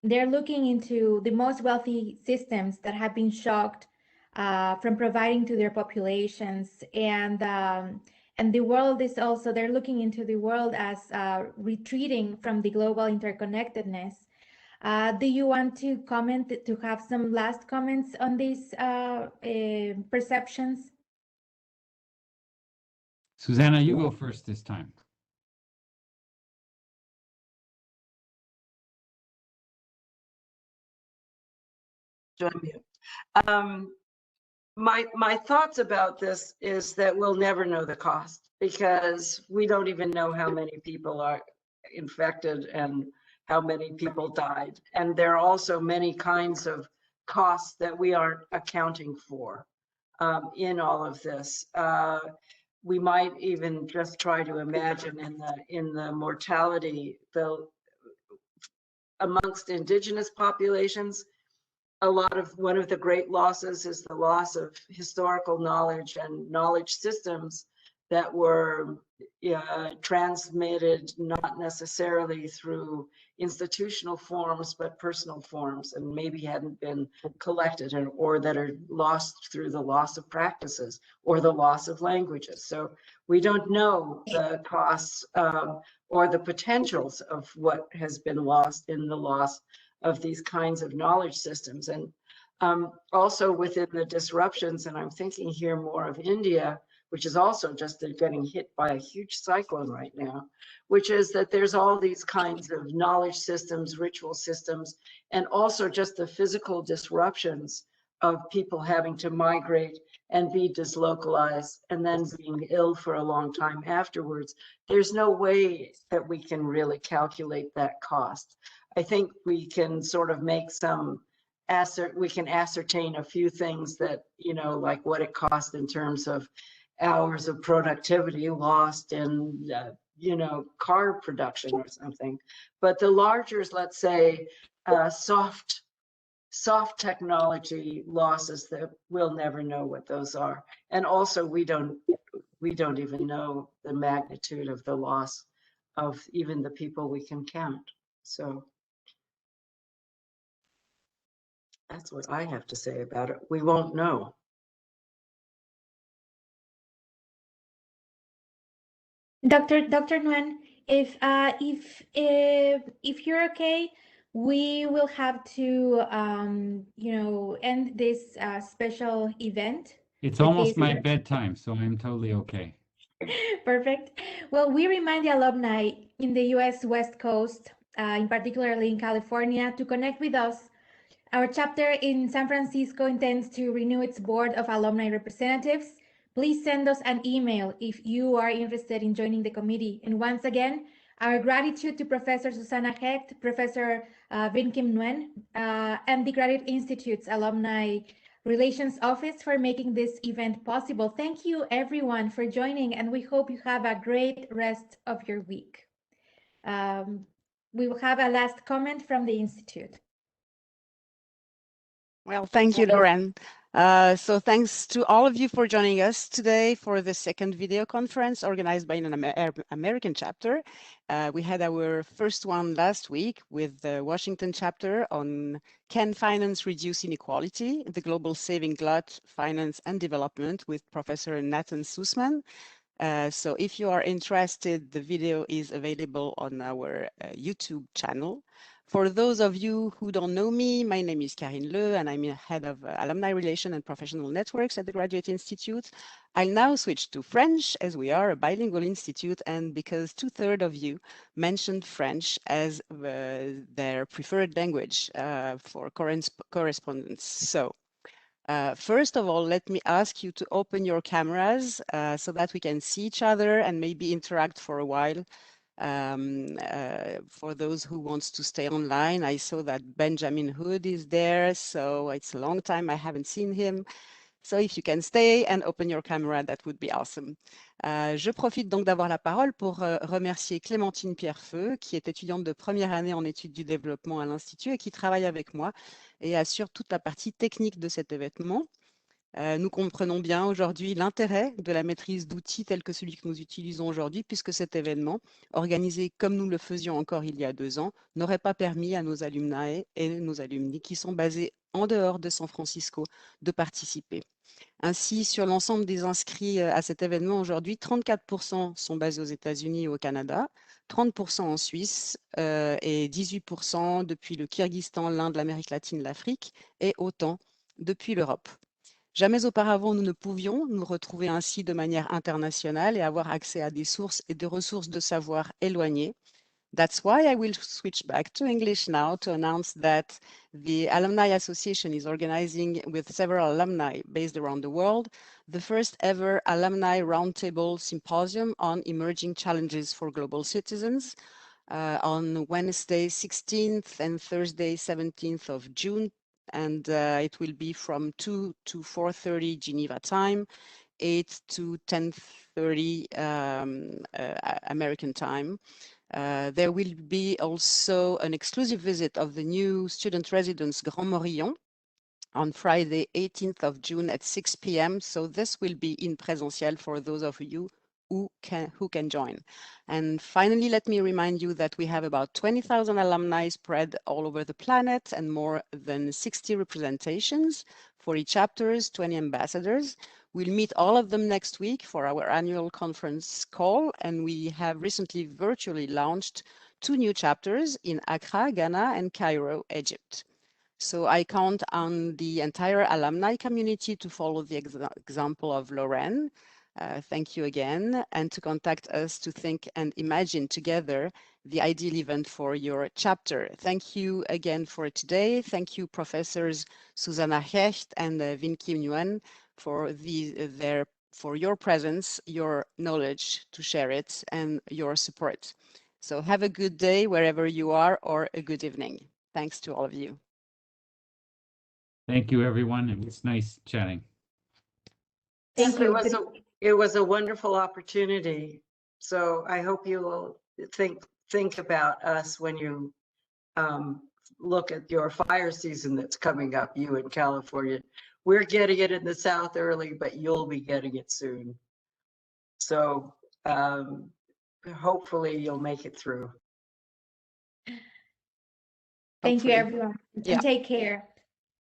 they're looking into the most wealthy systems that have been shocked from providing to their populations, and the world is also, they're looking into the world as retreating from the global interconnectedness. Do you want to comment, to have some last comments on these perceptions? Susanna, you go first this time. My thoughts about this is that we'll never know the cost, because we don't even know how many people are infected and how many people died. And there are also many kinds of costs that we aren't accounting for in all of this. We might even just try to imagine in the mortality amongst indigenous populations. One of the great losses is the loss of historical knowledge and knowledge systems that were transmitted not necessarily through institutional forms, but personal forms, and maybe hadn't been collected, or that are lost through the loss of practices or the loss of languages. So we don't know the costs or the potentials of what has been lost in the loss of these kinds of knowledge systems. And also within the disruptions, and I'm thinking here more of India, which is also just getting hit by a huge cyclone right now, which is that there's all these kinds of knowledge systems, ritual systems, and also just the physical disruptions of people having to migrate and be dislocalized and then being ill for a long time afterwards. There's no way that we can really calculate that cost. I think we can sort of make some we can ascertain a few things that, like what it costs in terms of hours of productivity lost in, car production or something. But the larger, let's say, soft technology losses, that we'll never know what those are. And also we don't even know the magnitude of the loss of even the people we can count. So that's what I have to say about it. We won't know. Dr. Nguyen, if you're okay, we will have to end this special event. It's almost my bedtime, so I'm totally okay. Perfect. Well, we remind the alumni in the U.S. West Coast, in particularly in California, to connect with us. Our chapter in San Francisco intends to renew its board of alumni representatives. Please send us an email if you are interested in joining the committee. And once again, our gratitude to Professor Susanna Hecht, Professor Vin Kim Nguyen, and the Graduate Institute's Alumni Relations Office for making this event possible. Thank you everyone for joining, and we hope you have a great rest of your week. We will have a last comment from the Institute. Well, thank you, Lauren. So thanks to all of you for joining us today for the second video conference organized by an American chapter. We had our first one last week with the Washington chapter on Can Finance Reduce Inequality? The Global Saving Glut, Finance and Development with Professor Nathan Sussman. So if you are interested, the video is available on our YouTube channel. For those of you who don't know me, my name is Karine Le, and I'm head of Alumni Relations and Professional Networks at the Graduate Institute. I'll now switch to French, as we are a bilingual institute, and because 2/3 of you mentioned French as their preferred language for correspondence. So first of all, let me ask you to open your cameras so that we can see each other and maybe interact for a while. For those who wants to stay online, I saw that Benjamin Hood is there, so it's a long time I haven't seen him. So if you can stay and open your camera, that would be awesome. Je profite donc d'avoir la parole pour remercier Clémentine Pierrefeu, qui est étudiante de première année en études du développement à l'Institut et qui travaille avec moi et assure toute la partie technique de cet événement. Nous comprenons bien aujourd'hui l'intérêt de la maîtrise d'outils tels que celui que nous utilisons aujourd'hui, puisque cet événement, organisé comme nous le faisions encore il y a 2 ans, n'aurait pas permis à nos alumni et nos alumni qui sont basés en dehors de San Francisco de participer. Ainsi, sur l'ensemble des inscrits à cet événement aujourd'hui, 34% sont basés aux États-Unis et au Canada, 30% en Suisse et 18% depuis le Kyrgyzstan, l'Inde, l'Amérique latine, l'Afrique et autant depuis l'Europe. Jamais auparavant, nous ne pouvions nous retrouver ainsi de manière internationale et avoir accès à des sources et des ressources de savoir éloignées. That's why I will switch back to English now to announce that the Alumni Association is organizing with several alumni based around the world, the first ever Alumni Roundtable Symposium on Emerging Challenges for Global Citizens on Wednesday 16th and Thursday 17th of June. And it will be from 2 to 4:30 Geneva time, 8 to 10:30 American time. There will be also an exclusive visit of the new student residence Grand Morillon on Friday, 18th of June at 6 p.m. So this will be in presentiel for those of you who can join. And finally, let me remind you that we have about 20,000 alumni spread all over the planet and more than 60 representations, 40 chapters, 20 ambassadors. We'll meet all of them next week for our annual conference call, and we have recently virtually launched 2 new chapters in Accra, Ghana, and Cairo, Egypt. So I count on the entire alumni community to follow the example of Lauren. Thank you again, and to contact us to think and imagine together the ideal event for your chapter. Thank you again for today. Thank you, Professors Susanna Hecht and Vin Kim Nguyen, for your presence, your knowledge to share it, and your support. So have a good day wherever you are, or a good evening. Thanks to all of you. Thank you, everyone. It was nice chatting. Thank you. It was a wonderful opportunity. So I hope you will think about us when you look at your fire season that's coming up, you in California. We're getting it in the South early, but you'll be getting it soon. So hopefully you'll make it through. Thank you, Hopefully. everyone, Yeah. and take care.